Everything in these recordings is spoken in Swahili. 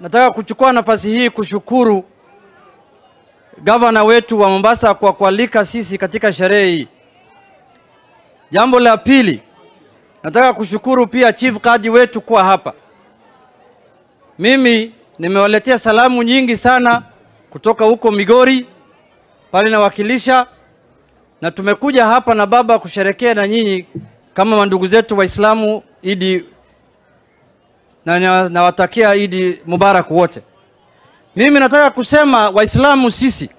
Nataka kuchukua nafasi hii kushukuru gavana wetu wa Mombasa kwa kualika sisi katika sherehe hii. Jambo la pili, nataka kushukuru pia chief kaji wetu kwa hapa. Mimi nimewaletea salamu nyingi sana kutoka huko Migori pale na wakilisha, na tumekuja hapa na baba kusherekea na nyinyi kama ndugu zetu Waislamu Idi, na nawatakia Idi Mubarak wote. Mimi nataka kusema Waislamu sisi,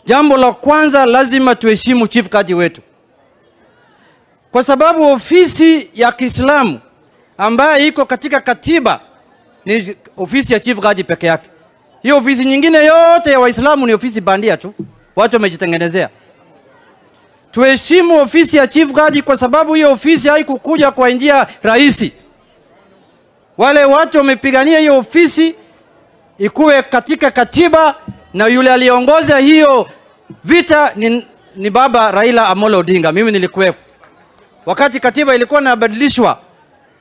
jambo la kwanza lazima tuheshimu chief kaji wetu, kwa sababu ofisi ya Kiislamu ambayo iko katika katiba ni ofisi ya chief kaji peke yake. Hiyo ofisi nyingine yote ya Waislamu ni ofisi bandia tu, watu wamejitengenezea. Tuheshimu ofisi ya chief kaji, kwa sababu hiyo ofisi haikukuja kwa njia rahisi. Wale watu wamepigania hiyo ofisi ikuwe katika katiba, na yule aliongoza hiyo vita ni baba Raila Amolo Odinga. Mimi nilikuwepo wakati katiba ilikuwa inabadilishwa.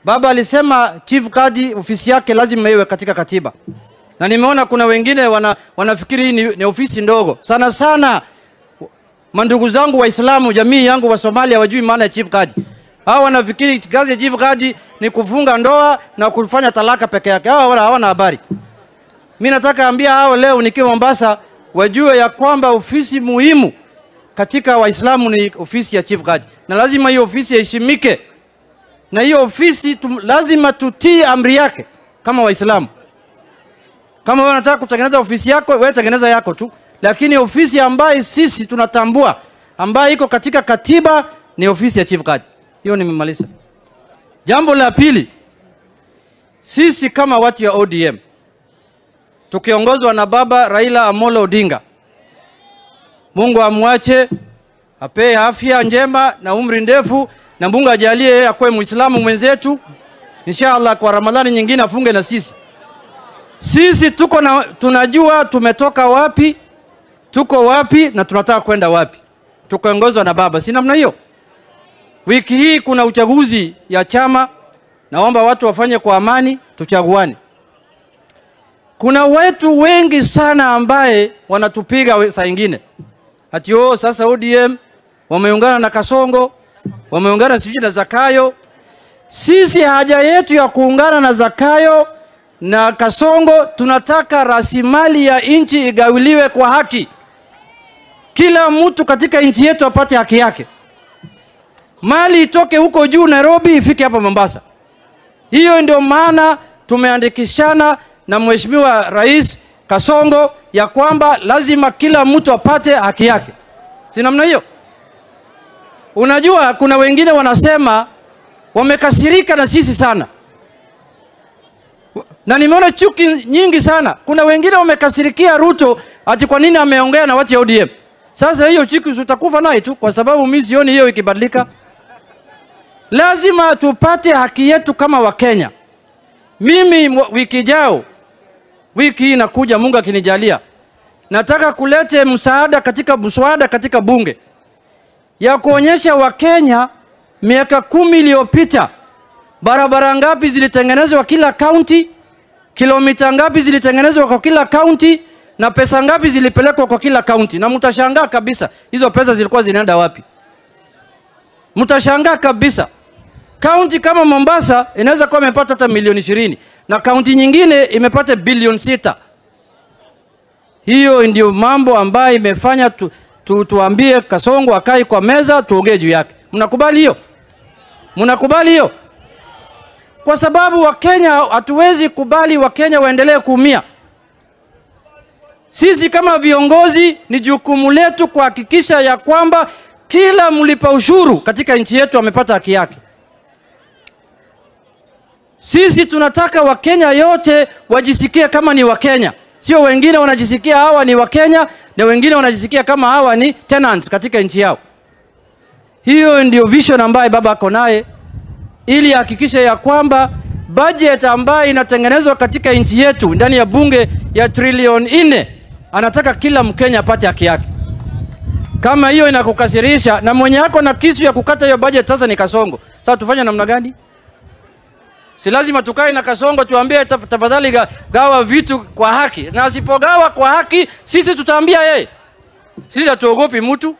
Baba alisema chief kaji ofisi yake lazima iwe katika katiba, na nimeona kuna wengine wanafikiri hii ni ofisi ndogo sana sana. Mandugu zangu Waislamu, jamii yangu wa Somalia wajui maana ya chief kaji. Hao wanafikiri kazi ya chief kaji ni kufunga ndoa na kufanya talaka peke yake. Hao hawana habari. Mimi nataka ambia hao leo nikiwa Mombasa wajue ya kwamba ofisi muhimu katika Waislamu ni ofisi ya chief kaji, na lazima hiyo ofisi iheshimike, na hiyo ofisi lazima tutii amri yake kama Waislamu. Kama wewe unataka kutengeneza ofisi yako, wewe tengeneza yako tu, lakini ofisi ambayo sisi tunatambua ambayo iko katika katiba ni ofisi ya chief kaji. Hiyo nimemaliza. Jambo la pili, sisi kama watu ya ODM tukiongozwa na baba Raila Amolo Odinga, Mungu amwache, apee afya njema na umri ndefu, na Mungu ajalie akwe Muislamu mwenzetu inshallah, kwa Ramadhani nyingine afunge na sisi. Sisi tunajua tumetoka wapi, tuko wapi na tunataka kwenda wapi. Tukiongozwa na baba, si namna hiyo? Wiki hii kuna uchaguzi ya chama, naomba watu wafanye kwa amani, tuchaguane. Kuna watu wengi sana ambaye wanatupiga saa nyingine. Ati sasa ODM wameungana na Kasongo, wameungana sijui na Zakayo. Sisi haja yetu ya kuungana na Zakayo na Kasongo, tunataka rasilimali ya nchi igawiliwe kwa haki. Kila mtu katika nchi yetu apate haki yake. Mali itoke huko juu Nairobi ifike hapa Mombasa. Hiyo ndio maana tumeandikishana na Mheshimiwa Rais Kasongo ya kwamba lazima kila mtu apate haki yake. Si namna hiyo? Unajua kuna wengine wanasema wamekasirika na sisi sana, na nimeona chuki nyingi sana. Kuna wengine wamekasirikia Ruto ati kwa nini ameongea na watu ya ODM. Sasa hiyo chuki utakufa nayo tu, kwa sababu mimi sioni hiyo ikibadilika. Lazima tupate haki yetu kama Wakenya. Mimi wiki jao, wiki hii inakuja Mungu akinijalia, nataka kulete mswada katika bunge ya kuonyesha Wakenya miaka 10 iliyopita barabara ngapi zilitengenezwa kila county, kilomita ngapi zilitengenezwa kwa kila county, na pesa ngapi zilipelekwa kwa kila county. Na mtashangaa kabisa hizo pesa zilikuwa zinaenda wapi. Mtashangaa kabisa. County kama Mombasa inaweza kuwa imepata hata milioni 20, na county nyingine imepata bilioni 6. Hiyo ndio mambo ambayo imefanya tuambie Kasongo akae kwa meza tuongee juu yake. Mnakubali hiyo? Mnakubali hiyo? Kwa sababu Wakenya hatuwezi kubali Wakenya waendelee kuumia. Sisi kama viongozi ni jukumu letu kuhakikisha ya kwamba kila mlipa ushuru katika nchi yetu amepata haki yake. Sisi tunataka Wakenya yote wajisikie kama ni Wakenya. Sio wengine wanajisikia hawa ni Wakenya na wengine wanajisikia kama hawa ni tenants katika nchi yao. Hiyo ndio vision ambayo baba ako naye, ili hakikisha ya kwamba budget ambayo inatengenezwa katika nchi yetu ndani ya bunge ya trilioni 4, anataka kila Mkenya apate haki yake. Kama hiyo inakukasirisha na mwenye yako na kisu ya kukata hiyo budget sasa ni Kasongo, sasa tufanye namna gani? Si lazima tukae na Kasongo tuambie tafadhali gawa vitu kwa haki. Na asipogawa kwa haki, sisi tutaambia yeye. Sisi hatuogopi mtu.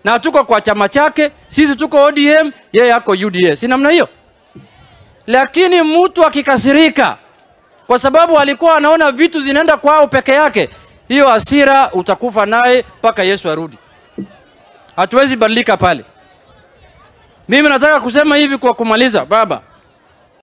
Na tuko kwa chama chake, sisi tuko ODM, yeye yako UDA. Si namna hiyo? Lakini mtu akikasirika kwa sababu alikuwa anaona vitu zinaenda kwao peke yake, hiyo hasira utakufa naye mpaka Yesu arudi. Hatuwezi badilika pale. Mimi nataka kusema hivi kwa kumaliza, baba.